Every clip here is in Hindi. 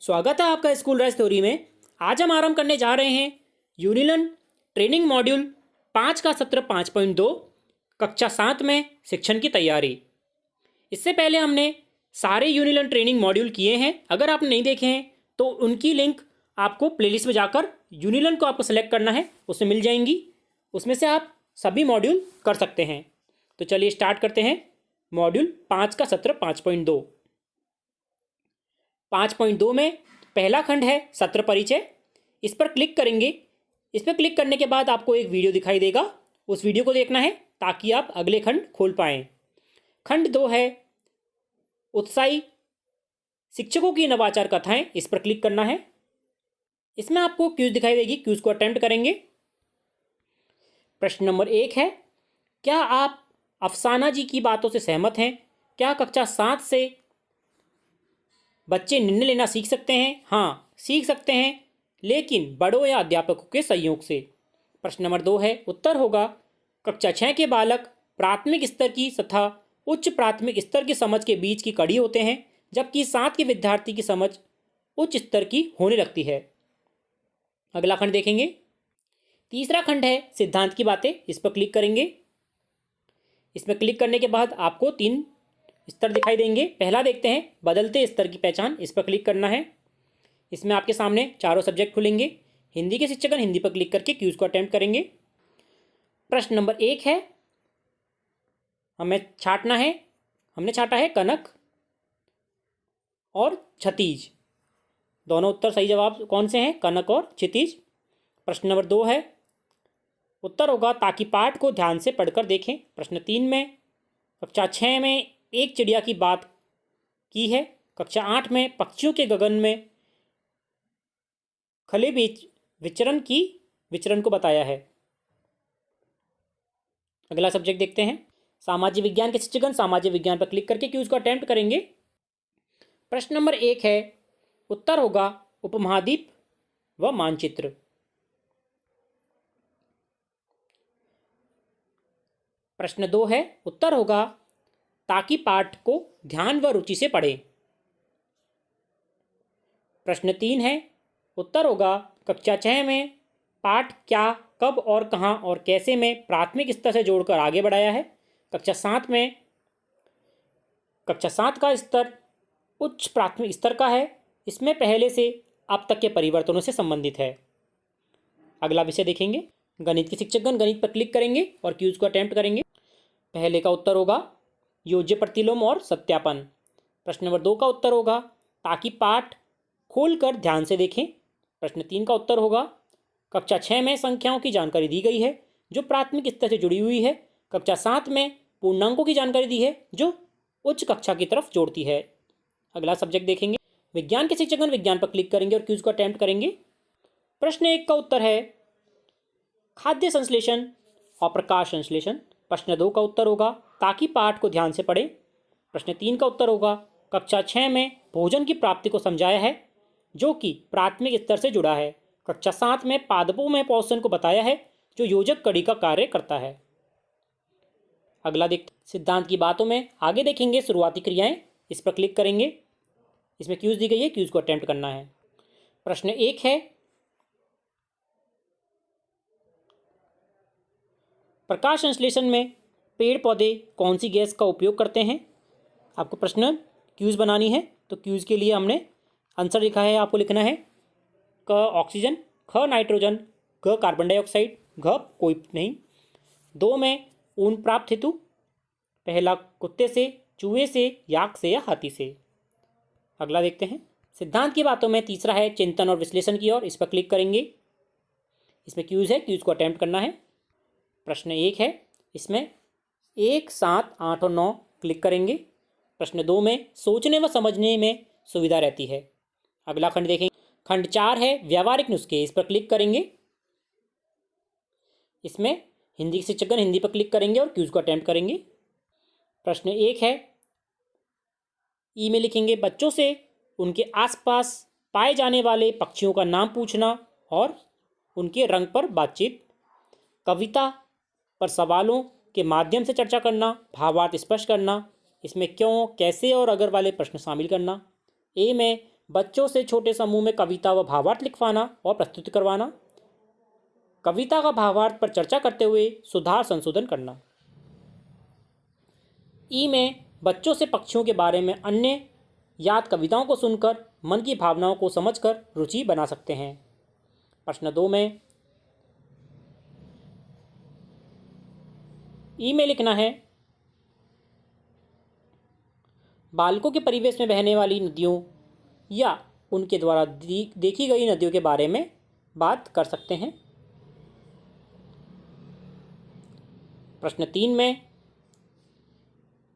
स्वागत है आपका स्कूल राइज थ्योरी में। आज हम आरंभ करने जा रहे हैं यूनिलन ट्रेनिंग मॉड्यूल 5 का सत्र 5.2 कक्षा 7 में शिक्षण की तैयारी। इससे पहले हमने सारे यूनिलन ट्रेनिंग मॉड्यूल किए हैं। अगर आपने नहीं देखे हैं तो उनकी लिंक आपको प्लेलिस्ट में जाकर यूनिलन को आपको सेलेक्ट करना है, उसमें मिल जाएंगी। उसमें से आप सभी मॉड्यूल कर सकते हैं। तो चलिए स्टार्ट करते हैं मॉड्यूल 5 का सत्र 5.2। 5.2 में पहला खंड है सत्र परिचय। इस पर क्लिक करेंगे। इस पर क्लिक करने के बाद आपको एक वीडियो दिखाई देगा, उस वीडियो को देखना है ताकि आप अगले खंड खोल पाएँ। खंड 2 है उत्साही शिक्षकों की नवाचार कथाएं। इस पर क्लिक करना है। इसमें आपको क्यूज दिखाई देगी, क्यूज को अटेम्प्ट करेंगे। प्रश्न नंबर 1 है, क्या आप अफसाना जी की बातों से सहमत हैं? क्या कक्षा 7 से बच्चे निर्णय लेना सीख सकते हैं? हाँ, सीख सकते हैं, लेकिन बड़ों या अध्यापकों के सहयोग से। प्रश्न नंबर 2 है, उत्तर होगा कक्षा 6 के बालक प्राथमिक स्तर की तथा उच्च प्राथमिक स्तर की समझ के बीच की कड़ी होते हैं, जबकि 7 के विद्यार्थी की समझ उच्च स्तर की होने लगती है। अगला खंड देखेंगे। तीसरा खंड है सिद्धांत की बातें। इस पर क्लिक करेंगे। इसमें क्लिक करने के बाद आपको 3 स्तर दिखाई देंगे। पहला देखते हैं बदलते स्तर की पहचान। इस पर क्लिक करना है। इसमें आपके सामने चारों सब्जेक्ट खुलेंगे। हिंदी के शिक्षकगण हिंदी पर क्लिक करके क्यूज को अटेम्प्ट करेंगे। प्रश्न नंबर 1 है, हमने छाटा है कनक और क्षितिज। दोनों उत्तर सही जवाब कौन से हैं? कनक और क्षितिज। प्रश्न नंबर 2 है, उत्तर होगा ताकि पाठ को ध्यान से पढ़कर देखें। प्रश्न 3 में कक्षा 6 में एक चिड़िया की बात की है। कक्षा 8 में पक्षियों के गगन में खले विचरण को बताया है। अगला सब्जेक्ट देखते हैं सामाजिक विज्ञान के शिक्षकगण सामाजिक विज्ञान पर क्लिक करके क्यूज को अटेम्प्ट करेंगे। प्रश्न नंबर 1 है, उत्तर होगा उपमहाद्वीप व मानचित्र। प्रश्न 2 है, उत्तर होगा ताकि पाठ को ध्यान व रुचि से पढ़ें। प्रश्न 3 है, उत्तर होगा कक्षा 6 में पाठ क्या, कब और कहाँ और कैसे में प्राथमिक स्तर से जोड़कर आगे बढ़ाया है। कक्षा 7 का स्तर उच्च प्राथमिक स्तर का है। इसमें पहले से अब तक के परिवर्तनों से संबंधित है। अगला विषय देखेंगे गणित के शिक्षकगण गणित पर क्लिक करेंगे और क्यूज को अटेम्प्ट करेंगे। पहले का उत्तर होगा योज्य प्रतिलोम और सत्यापन। प्रश्न नंबर 2 का उत्तर होगा ताकि पाठ खोलकर ध्यान से देखें। प्रश्न 3 का उत्तर होगा कक्षा 6 में संख्याओं की जानकारी दी गई है जो प्राथमिक स्तर से जुड़ी हुई है। कक्षा 7 में पूर्णांकों की जानकारी दी है जो उच्च कक्षा की तरफ जोड़ती है। अगला सब्जेक्ट देखेंगे विज्ञान के शिक्षकगण विज्ञान पर क्लिक करेंगे और क्यूज को अटेम्प्ट करेंगे। प्रश्न 1 का उत्तर है खाद्य संश्लेषण और प्रकाश संश्लेषण। प्रश्न 2 का उत्तर होगा ताकि पाठ को ध्यान से पढ़ें। प्रश्न 3 का उत्तर होगा कक्षा 6 में भोजन की प्राप्ति को समझाया है जो कि प्राथमिक स्तर से जुड़ा है। कक्षा 7 में पादपों में पोषण को बताया है जो योजक कड़ी का कार्य करता है। अगला देखते सिद्धांत की बातों में आगे देखेंगे शुरुआती क्रियाएं। इस पर क्लिक करेंगे। इसमें क्यूज दी गई है, क्यूज को अटेम्प्ट करना है। प्रश्न 1 है, प्रकाश संश्लेषण में पेड़ पौधे कौन सी गैस का उपयोग करते हैं? आपको प्रश्न क्यूज बनानी है तो क्यूज के लिए हमने आंसर लिखा है, आपको लिखना है क ऑक्सीजन, ख नाइट्रोजन, ग कार्बन डाइऑक्साइड, घ कोई नहीं। 2 में ऊन प्राप्त हेतु पहला कुत्ते से, चूहे से, याक से या हाथी से। अगला देखते हैं सिद्धांत की बातों में तीसरा है चिंतन और विश्लेषण की ओर। इस पर क्लिक करेंगे। इसमें क्यूज है, क्यूज को अटेम्प्ट करना है। प्रश्न 1 है, इसमें 1, 7, 8 और 9 क्लिक करेंगे। प्रश्न 2 में सोचने व समझने में सुविधा रहती है। अगला खंड देखेंगे खंड 4 है व्यावहारिक नुस्खे। इस पर क्लिक करेंगे। इसमें हिंदी के शिक्षकगण हिंदी पर क्लिक करेंगे और क्यूज को अटेम्प्ट करेंगे। प्रश्न 1 है, ई में लिखेंगे बच्चों से उनके आसपास पाए जाने वाले पक्षियों का नाम पूछना और उनके रंग पर बातचीत। कविता पर सवालों के माध्यम से चर्चा करना, भावार्थ स्पष्ट करना। इसमें क्यों, कैसे और अगर वाले प्रश्न शामिल करना। ए में बच्चों से छोटे समूह में कविता व भावार्थ लिखवाना और प्रस्तुत करवाना। कविता का भावार्थ पर चर्चा करते हुए सुधार संशोधन करना। ई में बच्चों से पक्षियों के बारे में अन्य याद कविताओं को सुनकर मन की भावनाओं को समझकर रुचि बना सकते हैं। प्रश्न 2 में ई में लिखना है, बालकों के परिवेश में बहने वाली नदियों या उनके द्वारा देखी गई नदियों के बारे में बात कर सकते हैं। प्रश्न 3 में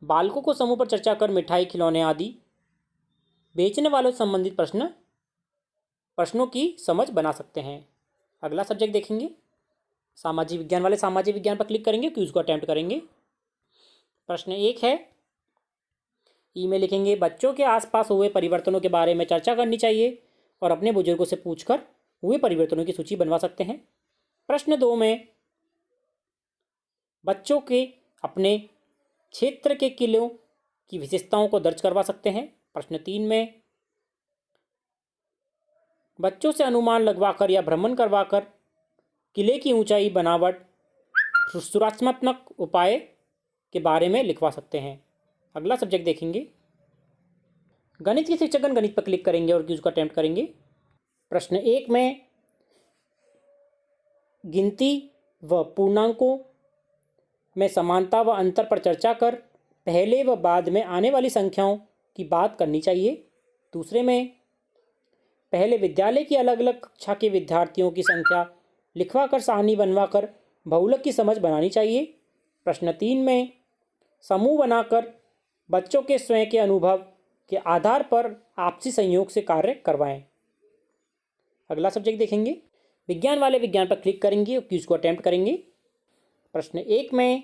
बालकों को समूह पर चर्चा कर मिठाई, खिलौने आदि बेचने वालों से संबंधित प्रश्नों की समझ बना सकते हैं। अगला सब्जेक्ट देखेंगे, सामाजिक विज्ञान वाले सामाजिक विज्ञान पर क्लिक करेंगे, क्विज को अटेम्प्ट करेंगे। प्रश्न 1 है, ई में लिखेंगे, बच्चों के आसपास हुए परिवर्तनों के बारे में चर्चा करनी चाहिए और अपने बुजुर्गों से पूछकर हुए परिवर्तनों की सूची बनवा सकते हैं। प्रश्न 2 में बच्चों के अपने क्षेत्र के किलों की विशेषताओं को दर्ज करवा सकते हैं। प्रश्न 3 में बच्चों से अनुमान लगवाकर या भ्रमण करवाकर किले की ऊंचाई, बनावट, सुरक्षात्मक उपाय के बारे में लिखवा सकते हैं। अगला सब्जेक्ट देखेंगे, गणित के शिक्षकगण गणित पर क्लिक करेंगे और क्विज को अटेम्प्ट करेंगे। प्रश्न 1 में गिनती व पूर्णांकों में समानता व अंतर पर चर्चा कर पहले व बाद में आने वाली संख्याओं की बात करनी चाहिए। दूसरे में पहले विद्यालय की अलग अलग कक्षा के विद्यार्थियों की संख्या लिखवाकर सारणी बनवाकर बहुलक की समझ बनानी चाहिए। प्रश्न 3 में समूह बनाकर बच्चों के स्वयं के अनुभव के आधार पर आपसी संयोग से कार्य करवाएं। अगला सब्जेक्ट देखेंगे, विज्ञान वाले विज्ञान पर क्लिक करेंगे और क्विज को अटेम्प्ट करेंगे। प्रश्न 1 में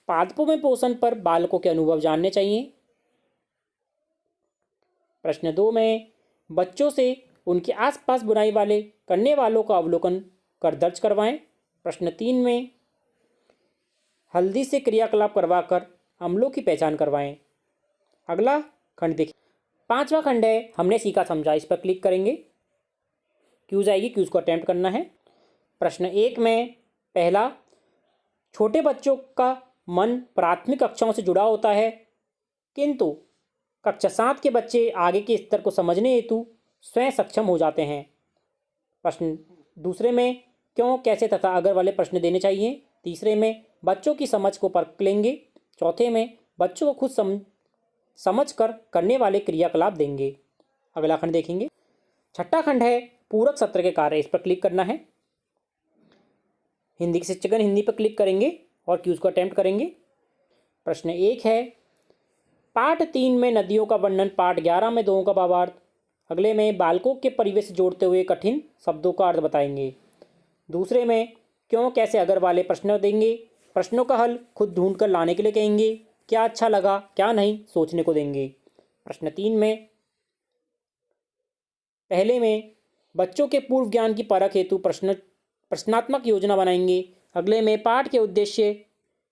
पादपों में पोषण पर बालकों के अनुभव जानने चाहिए। प्रश्न 2 में बच्चों से उनके आसपास बुराई वाले करने वालों का अवलोकन कर दर्ज करवाएं। प्रश्न 3 में हल्दी से क्रियाकलाप करवाकर अम्लों की पहचान करवाएं। अगला खंड देखिए, 5वां खंड है, हमने सीखा समझा। इस पर क्लिक करेंगे, क्यूज आएगी, क्यूज को अटेम्प्ट करना है। प्रश्न 1 में पहला, छोटे बच्चों का मन प्राथमिक कक्षाओं से जुड़ा होता है, किंतु कक्षा 7 के बच्चे आगे के स्तर को समझने हेतु स्वयं सक्षम हो जाते हैं। प्रश्न दूसरे में क्यों, कैसे तथा अगर वाले प्रश्न देने चाहिए। तीसरे में बच्चों की समझ को परख लेंगे। चौथे में बच्चों को खुद समझ कर करने वाले क्रियाकलाप देंगे। अगला खंड देखेंगे, छठा खंड है, पूरक सत्र के कार्य। इस पर क्लिक करना है। हिंदी के शिक्षकगण हिंदी पर क्लिक करेंगे और क्यूज को अटेम्प्ट करेंगे। प्रश्न 1 है, पाठ 3 में नदियों का वर्णन, पाठ 11 में दोहों का भावार्थ, अगले में बालकों के परिवेश से जोड़ते हुए कठिन शब्दों का अर्थ बताएंगे। दूसरे में क्यों, कैसे अगर वाले प्रश्न देंगे। प्रश्नों का हल खुद ढूंढ कर लाने के लिए कहेंगे। क्या अच्छा लगा, क्या नहीं, सोचने को देंगे। प्रश्न 3 में पहले में बच्चों के पूर्व ज्ञान की परख हेतु प्रश्नात्मक योजना बनाएंगे। अगले में पाठ के उद्देश्य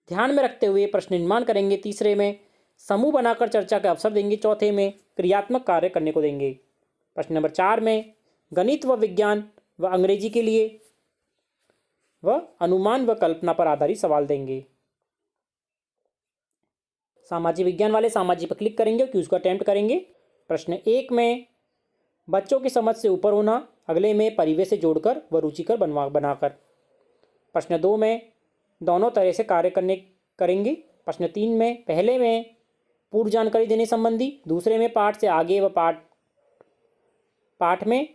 ध्यान में रखते हुए प्रश्न निर्माण करेंगे। तीसरे में समूह बनाकर चर्चा का अवसर देंगे। चौथे में क्रियात्मक कार्य करने को देंगे। प्रश्न नंबर 4 में गणित व विज्ञान व अंग्रेजी के लिए व अनुमान व कल्पना पर आधारित सवाल देंगे। सामाजिक विज्ञान वाले सामाजिक पर क्लिक करेंगे और क्यूज को अटेम्प्ट करेंगे। प्रश्न 1 में बच्चों की समझ से ऊपर होना, अगले में परिवेश से जोड़कर व रुचिकर बनाकर। प्रश्न 2 में दोनों तरह से कार्य करेंगे। प्रश्न 3 में पहले में पूर्व जानकारी देने संबंधी, दूसरे में पाठ से आगे व पाठ में।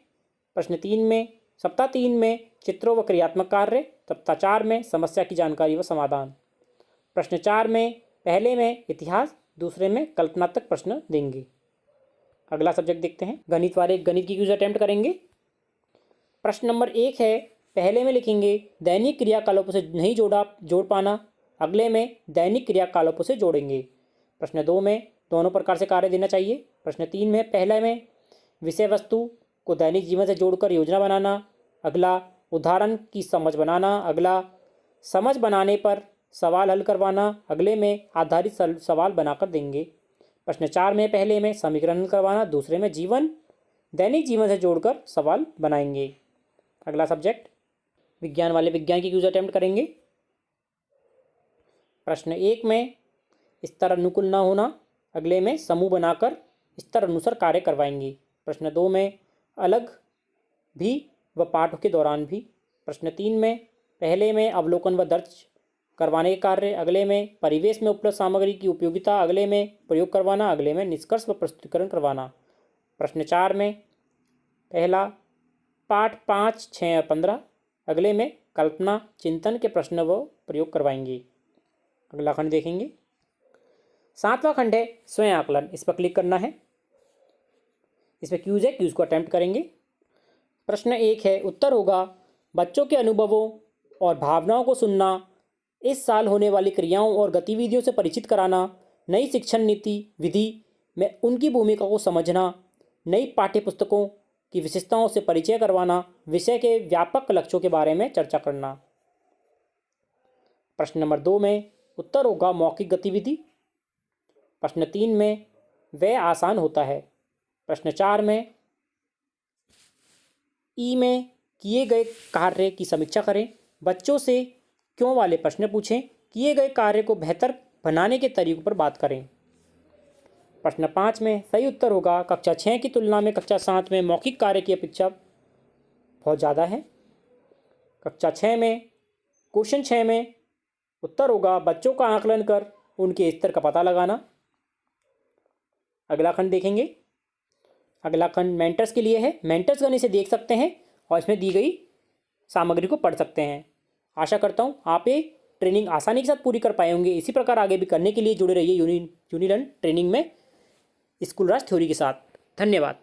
प्रश्न 3 में सप्ताह 3 में चित्रों व क्रियात्मक कार्य, सप्ताह 4 में समस्या की जानकारी व समाधान। प्रश्न 4 में पहले में इतिहास, दूसरे में कल्पनात्मक प्रश्न देंगे। अगला सब्जेक्ट देखते हैं, गणित वाले गणित की क्विज अटेम्प्ट करेंगे। प्रश्न नंबर 1 है, पहले में लिखेंगे दैनिक क्रियाकलापों से नहीं जोड़ पाना, अगले में दैनिक क्रियाकलापों से जोड़ेंगे। प्रश्न 2 में दोनों प्रकार से कार्य देना चाहिए। प्रश्न 3 में पहले में विषय वस्तु को दैनिक जीवन से जोड़कर योजना बनाना, अगला उदाहरण की समझ बनाना, अगला समझ बनाने पर सवाल हल करवाना, अगले में आधारित सवाल बनाकर देंगे। प्रश्न 4 में पहले में समीकरण करवाना, दूसरे में जीवन दैनिक जीवन से जोड़कर सवाल बनाएंगे। अगला सब्जेक्ट विज्ञान वाले विज्ञान की क्विज अटेम्प्ट करेंगे। प्रश्न 1 में स्तर अनुकूल न होना, अगले में समूह बनाकर स्तर अनुसार कार्य करवाएंगे। प्रश्न 2 में अलग भी व पाठ के दौरान भी। प्रश्न 3 में पहले में अवलोकन व दर्ज करवाने के कार्य, अगले में परिवेश में उपलब्ध सामग्री की उपयोगिता, अगले में प्रयोग करवाना, अगले में निष्कर्ष व प्रस्तुतिकरण करवाना। प्रश्न 4 में पहला पाठ 5, 6 और 15, अगले में कल्पना चिंतन के प्रश्न व प्रयोग करवाएंगे। अगला खंड देखेंगे। 7वां खंड है स्वयं आकलन, इस पर क्लिक करना है। इसमें क्यूज है, क्यूज को अटेम्प्ट करेंगे। प्रश्न 1 है, उत्तर होगा बच्चों के अनुभवों और भावनाओं को सुनना, इस साल होने वाली क्रियाओं और गतिविधियों से परिचित कराना, नई शिक्षण नीति विधि में उनकी भूमिका को समझना, नई पाठ्य पुस्तकों की विशेषताओं से परिचय करवाना, विषय के व्यापक लक्ष्यों के बारे में चर्चा करना। प्रश्न नंबर 2 में उत्तर होगा मौखिक गतिविधि। प्रश्न 3 में वह आसान होता है। प्रश्न 4 में ई में किए गए कार्य की समीक्षा करें, बच्चों से क्यों वाले प्रश्न पूछें, किए गए कार्य को बेहतर बनाने के तरीकों पर बात करें। प्रश्न 5 में सही उत्तर होगा कक्षा 6 की तुलना में कक्षा 7 में मौखिक कार्य की अपेक्षा बहुत ज़्यादा है। कक्षा 6 में क्वेश्चन 6 में उत्तर होगा बच्चों का आकलन कर उनके स्तर का पता लगाना। अगला खंड देखेंगे। अगला खंड मेंटर्स के लिए है। मेंटर्स गण इसे देख सकते हैं और इसमें दी गई सामग्री को पढ़ सकते हैं। आशा करता हूँ आप ये ट्रेनिंग आसानी के साथ पूरी कर पाए होंगे। इसी प्रकार आगे भी करने के लिए जुड़े रहिए यूनिरन ट्रेनिंग में स्कूल राज थ्योरी के साथ। धन्यवाद।